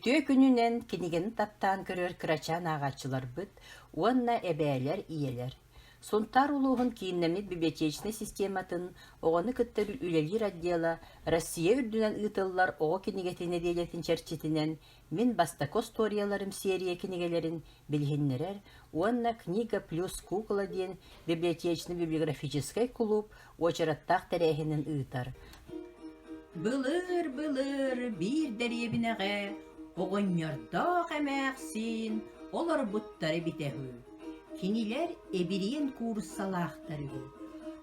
Үтө күнүнен кинигени таптан көрөр кырачан агачылар быт, уонна эбээлер иелер. Сунтар улуғын кейіннемет библиотечный систематын оғаны кыттар үлелер отдела Россия үрдінен ұтылылар оғы кенегетіне дейлетін черчетінен мен бастако сторияларым серия кенегелерін білгеннерер, уанна книга плюс кукла ден библиотечный библиографический клуб очараттақ тәрәхінен ұтар. Былыр бір дәребінеғе оғыннердақ әмәқсін олар бұттары бітәхі. Кинилер эбириен курссалаахтары.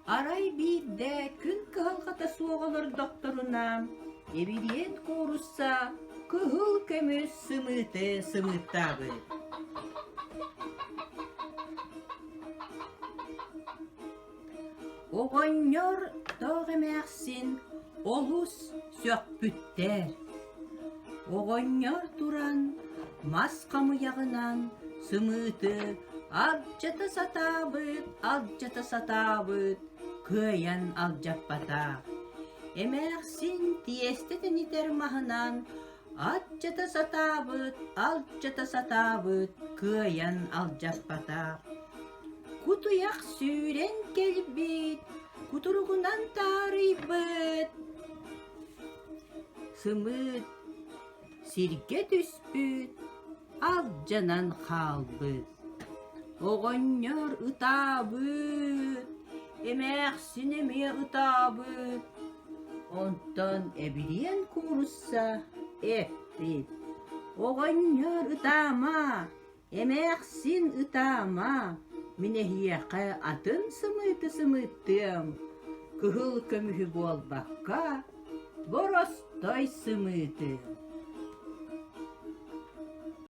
Арай бирде күн кыһалгата суоголор докторуна. Эбириен курусса кыһыл көмүс сымыттабы. Оғоннор тоғымәқсин олус сөкпүттер. Оғоннор туран мас камыягынан сымыты Алджата сатабыт, көян алджаппата. Эмәқсин тиестетін итер махынан, алджата сатабыт, көян алджаппата. Кутуяқ сүйрен келбит, кутуруғынан тарыйбыт. Сымыт, сирге түспүт, алджанан қалбыт. Оғоннор ытабыт, эмәқсин эме ытабыт. Онтон эбириен курусса эппит. Оғоннор ытама, эмәқсин ытама. Минехияқа атын сымыттым. Кыһыл көмүхү болбаққа боростой сымыты.